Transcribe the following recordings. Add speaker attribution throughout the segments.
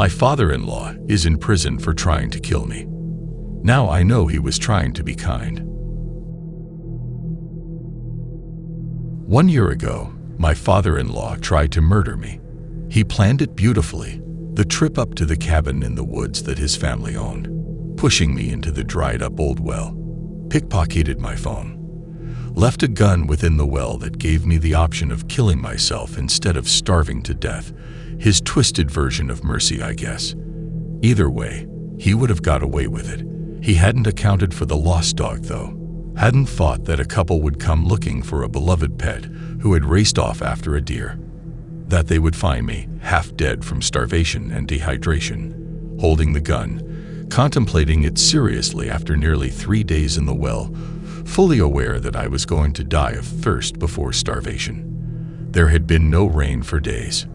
Speaker 1: My father-in-law is in prison for trying to kill me. Now I know he was trying to be kind. 1 year ago, my father-in-law tried to murder me. He planned it beautifully, the trip up to the cabin in the woods that his family owned, pushing me into the dried-up old well, pickpocketed my phone, left a gun within the well that gave me the option of killing myself instead of starving to death. His twisted version of mercy, I guess. Either way, he would have got away with it. He hadn't accounted for the lost dog, though. Hadn't thought that a couple would come looking for a beloved pet who had raced off after a deer. That they would find me, half dead from starvation and dehydration, holding the gun, contemplating it seriously after nearly 3 days in the well, fully aware that I was going to die of thirst before starvation. There had been no rain for days.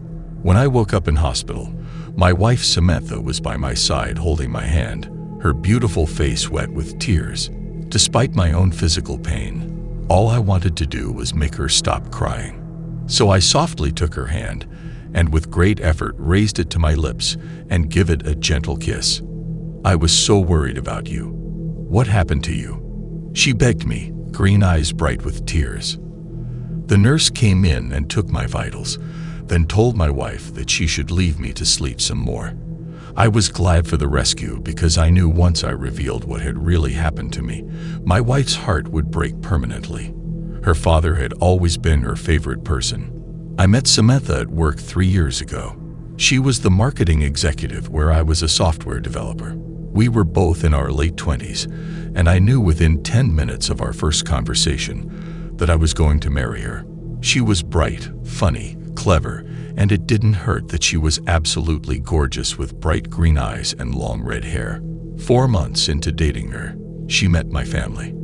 Speaker 1: When I woke up in hospital, my wife Samantha was by my side holding my hand, her beautiful face wet with tears. Despite my own physical pain, all I wanted to do was make her stop crying. So I softly took her hand and with great effort raised it to my lips and give it a gentle kiss. I was so worried about you. What happened to you? She begged me, green eyes bright with tears. The nurse came in and took my vitals, then told my wife that she should leave me to sleep some more. I was glad for the rescue because I knew once I revealed what had really happened to me, my wife's heart would break permanently. Her father had always been her favorite person. I met Samantha at work 3 years ago. She was the marketing executive where I was a software developer. We were both in our late 20s, and I knew within 10 minutes of our first conversation that I was going to marry her. She was bright, funny, clever, and it didn't hurt that she was absolutely gorgeous with bright green eyes and long red hair. 4 months into dating her, she met my family.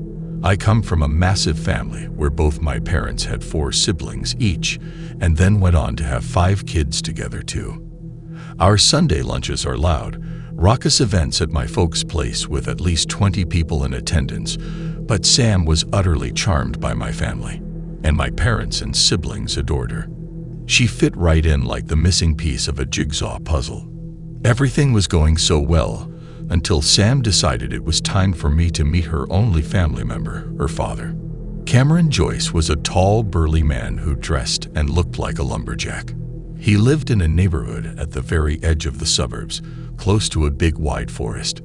Speaker 1: I come from a massive family where both my parents had 4 siblings each, and then went on to have 5 kids together too. Our Sunday lunches are loud, raucous events at my folks' place with at least 20 people in attendance, but Sam was utterly charmed by my family, and my parents and siblings adored her. She fit right in like the missing piece of a jigsaw puzzle. Everything was going so well until Sam decided it was time for me to meet her only family member, her father. Cameron Joyce was a tall, burly man who dressed and looked like a lumberjack. He lived in a neighborhood at the very edge of the suburbs, close to a big wide forest.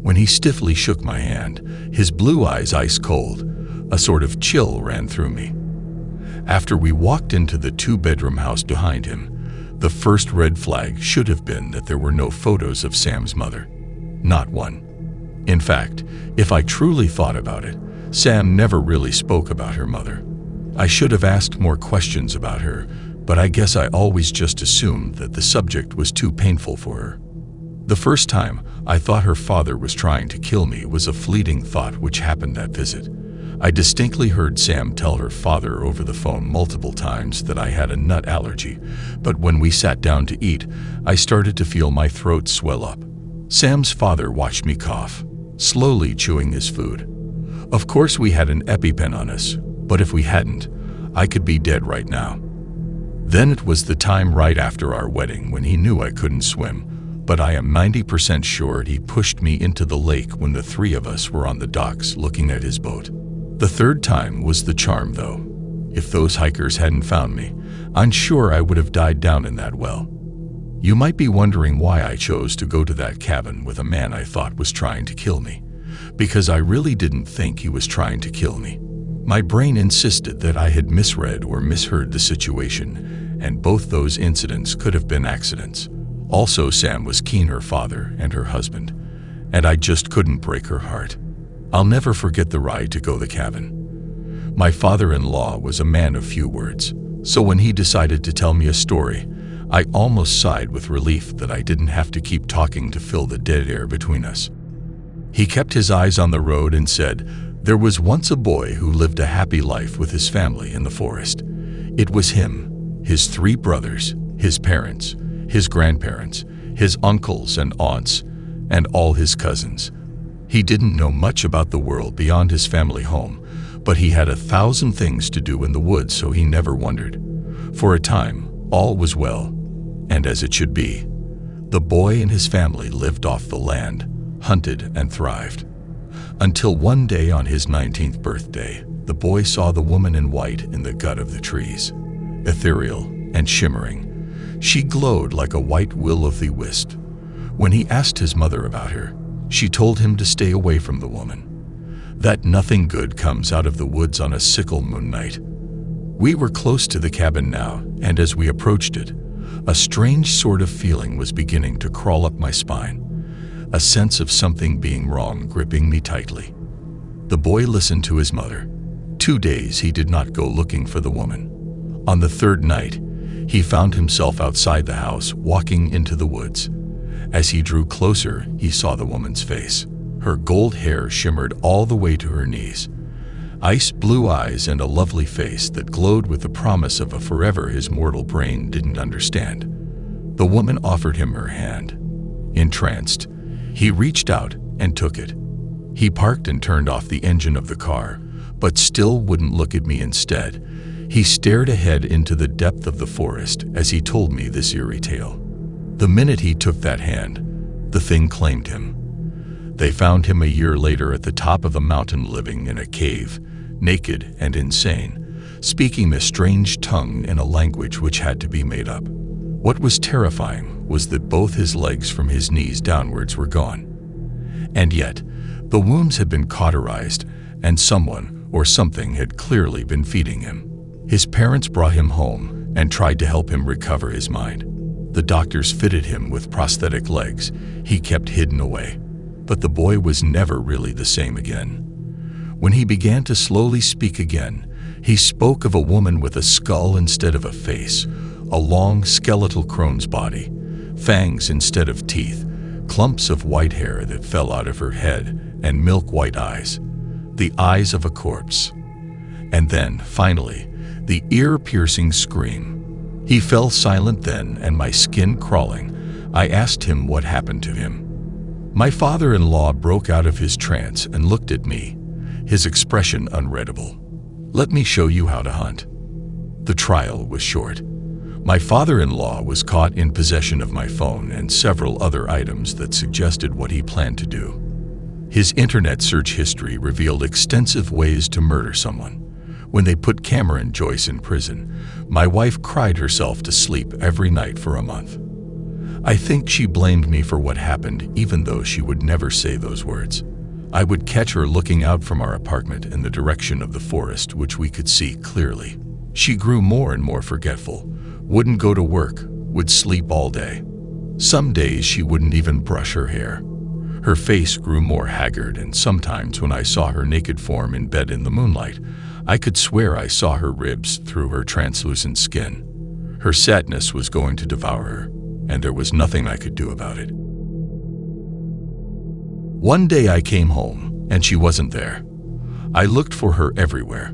Speaker 1: When he stiffly shook my hand, his blue eyes ice cold, a sort of chill ran through me. After we walked into the 2-bedroom house behind him, the first red flag should have been that there were no photos of Sam's mother. Not one. In fact, if I truly thought about it, Sam never really spoke about her mother. I should have asked more questions about her, but I guess I always just assumed that the subject was too painful for her. The first time I thought her father was trying to kill me was a fleeting thought which happened that visit. I distinctly heard Sam tell her father over the phone multiple times that I had a nut allergy, but when we sat down to eat, I started to feel my throat swell up. Sam's father watched me cough, slowly chewing his food. Of course we had an EpiPen on us, but if we hadn't, I could be dead right now. Then it was the time right after our wedding when he knew I couldn't swim, but I am 90% sure he pushed me into the lake when the 3 of us were on the docks looking at his boat. The 3rd time was the charm, though. If those hikers hadn't found me, I'm sure I would have died down in that well. You might be wondering why I chose to go to that cabin with a man I thought was trying to kill me. Because I really didn't think he was trying to kill me. My brain insisted that I had misread or misheard the situation, and both those incidents could have been accidents. Also, Sam was Keen, her father, and her husband, and I just couldn't break her heart. I'll never forget the ride to go to the cabin. My father-in-law was a man of few words, so when he decided to tell me a story, I almost sighed with relief that I didn't have to keep talking to fill the dead air between us. He kept his eyes on the road and said, "There was once a boy who lived a happy life with his family in the forest. It was him, his 3 brothers, his parents, his grandparents, his uncles and aunts, and all his cousins. He didn't know much about the world beyond his family home, but he had 1,000 things to do in the woods, so he never wondered. For a time, all was well, and as it should be. The boy and his family lived off the land, hunted, and thrived. Until one day on his 19th birthday, the boy saw the woman in white in the gut of the trees. Ethereal and shimmering, she glowed like a white will-o'-the-wisp. When he asked his mother about her, she told him to stay away from the woman, that nothing good comes out of the woods on a sickle moon night. We were close to the cabin now, and as we approached it, a strange sort of feeling was beginning to crawl up my spine, a sense of something being wrong gripping me tightly. The boy listened to his mother. 2 days he did not go looking for the woman. On the third night, he found himself outside the house, walking into the woods. As he drew closer, he saw the woman's face. Her gold hair shimmered all the way to her knees. Ice blue eyes and a lovely face that glowed with the promise of a forever his mortal brain didn't understand. The woman offered him her hand. Entranced, he reached out and took it. He parked and turned off the engine of the car, but still wouldn't look at me. Instead, he stared ahead into the depth of the forest as he told me this eerie tale. The minute he took that hand, the thing claimed him. They found him a year later at the top of a mountain living in a cave, naked and insane, speaking a strange tongue in a language which had to be made up. What was terrifying was that both his legs from his knees downwards were gone. And yet, the wounds had been cauterized, and someone or something had clearly been feeding him. His parents brought him home and tried to help him recover his mind. The doctors fitted him with prosthetic legs he kept hidden away. But the boy was never really the same again. When he began to slowly speak again, he spoke of a woman with a skull instead of a face, a long skeletal crone's body, fangs instead of teeth, clumps of white hair that fell out of her head, and milk-white eyes, the eyes of a corpse. And then, finally, the ear-piercing scream. He fell silent then, and my skin crawling, I asked him what happened to him. My father-in-law broke out of his trance and looked at me, his expression unreadable. "Let me show you how to hunt." The trial was short. My father-in-law was caught in possession of my phone and several other items that suggested what he planned to do. His internet search history revealed extensive ways to murder someone. When they put Cameron Joyce in prison, my wife cried herself to sleep every night for a month. I think she blamed me for what happened, even though she would never say those words. I would catch her looking out from our apartment in the direction of the forest, which we could see clearly. She grew more and more forgetful, wouldn't go to work, would sleep all day. Some days she wouldn't even brush her hair. Her face grew more haggard, and sometimes when I saw her naked form in bed in the moonlight, I could swear I saw her ribs through her translucent skin. Her sadness was going to devour her, and there was nothing I could do about it. One day I came home, and she wasn't there. I looked for her everywhere.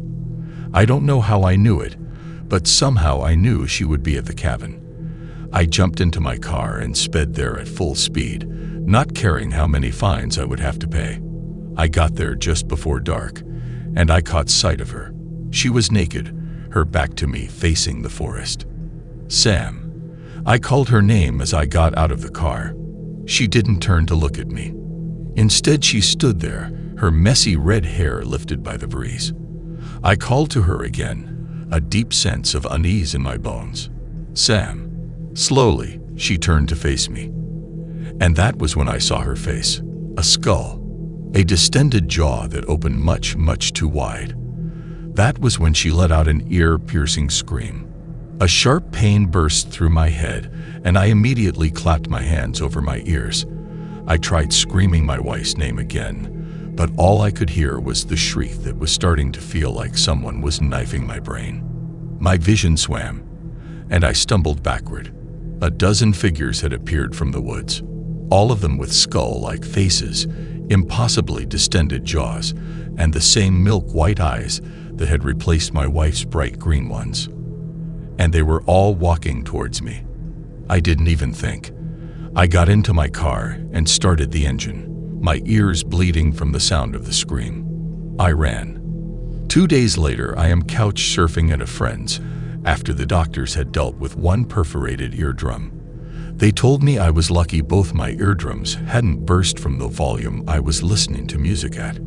Speaker 1: I don't know how I knew it, but somehow I knew she would be at the cabin. I jumped into my car and sped there at full speed, not caring how many fines I would have to pay. I got there just before dark, and I caught sight of her. She was naked, her back to me, facing the forest. "Sam." I called her name as I got out of the car. She didn't turn to look at me. Instead, she stood there, her messy red hair lifted by the breeze. I called to her again, a deep sense of unease in my bones. "Sam." Slowly, she turned to face me. And that was when I saw her face. A skull. A distended jaw that opened much, much too wide. That was when she let out an ear-piercing scream. A sharp pain burst through my head, and I immediately clapped my hands over my ears. I tried screaming my wife's name again, but all I could hear was the shriek that was starting to feel like someone was knifing my brain. My vision swam, and I stumbled backward. A dozen figures had appeared from the woods, all of them with skull-like faces, impossibly distended jaws, and the same milk-white eyes that had replaced my wife's bright green ones. And they were all walking towards me. I didn't even think. I got into my car and started the engine, my ears bleeding from the sound of the scream. I ran. 2 days later, I am couch surfing at a friend's after the doctors had dealt with one perforated eardrum. They told me I was lucky both my eardrums hadn't burst from the volume I was listening to music at.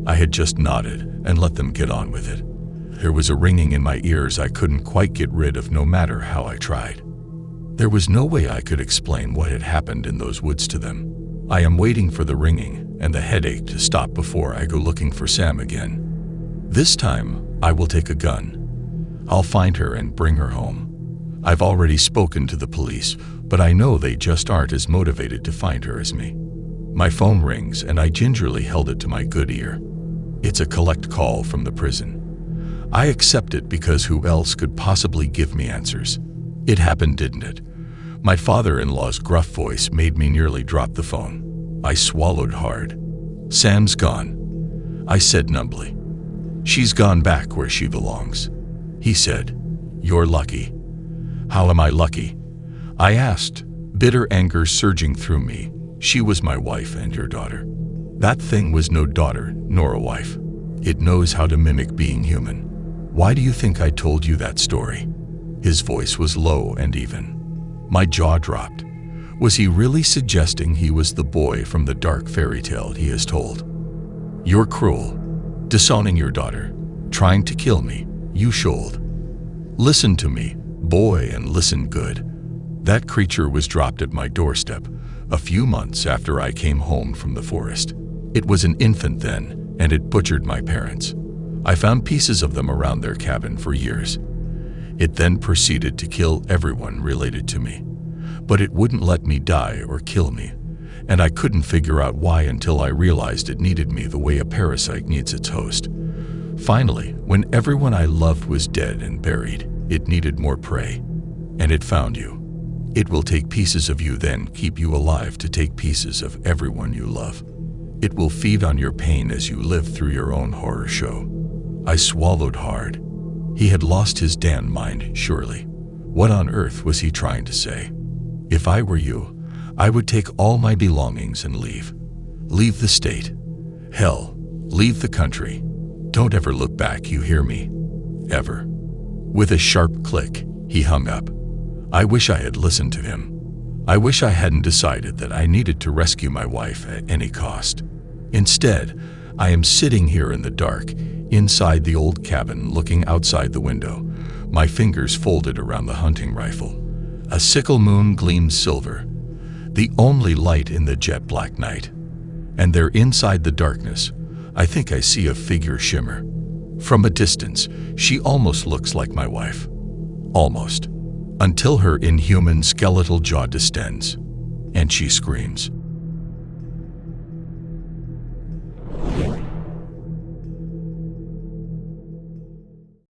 Speaker 1: I had just nodded and let them get on with it. There was a ringing in my ears I couldn't quite get rid of no matter how I tried. There was no way I could explain what had happened in those woods to them. I am waiting for the ringing and the headache to stop before I go looking for Sam again. This time, I will take a gun. I'll find her and bring her home. I've already spoken to the police, but I know they just aren't as motivated to find her as me. My phone rings and I gingerly held it to my good ear. It's a collect call from the prison. I accept it because who else could possibly give me answers? It happened, didn't it? My father-in-law's gruff voice made me nearly drop the phone. I swallowed hard. Sam's gone, I said numbly. She's gone back where she belongs. He said, "You're lucky." How am I lucky? I asked, bitter anger surging through me. She was my wife and your daughter. That thing was no daughter nor a wife. It knows how to mimic being human. Why do you think I told you that story? His voice was low and even. My jaw dropped. Was he really suggesting he was the boy from the dark fairy tale he has told? You're cruel, disowning your daughter, trying to kill me, you should. Listen to me, boy, and listen good. That creature was dropped at my doorstep a few months after I came home from the forest. It was an infant then, and it butchered my parents. I found pieces of them around their cabin for years. It then proceeded to kill everyone related to me. But it wouldn't let me die or kill me, and I couldn't figure out why until I realized it needed me the way a parasite needs its host. Finally, when everyone I loved was dead and buried, it needed more prey, and it found you. It will take pieces of you, then keep you alive to take pieces of everyone you love. It will feed on your pain as you live through your own horror show. I swallowed hard. He had lost his damn mind, surely. What on earth was he trying to say? If I were you, I would take all my belongings and leave. Leave the state. Hell, leave the country. Don't ever look back, you hear me? Ever. With a sharp click, he hung up. I wish I had listened to him. I wish I hadn't decided that I needed to rescue my wife at any cost. Instead, I am sitting here in the dark, inside the old cabin, looking outside the window, my fingers folded around the hunting rifle. A sickle moon gleams silver, the only light in the jet-black night. And there, inside the darkness, I think I see a figure shimmer. From a distance, she almost looks like my wife. Almost. Until her inhuman skeletal jaw distends, and she screams.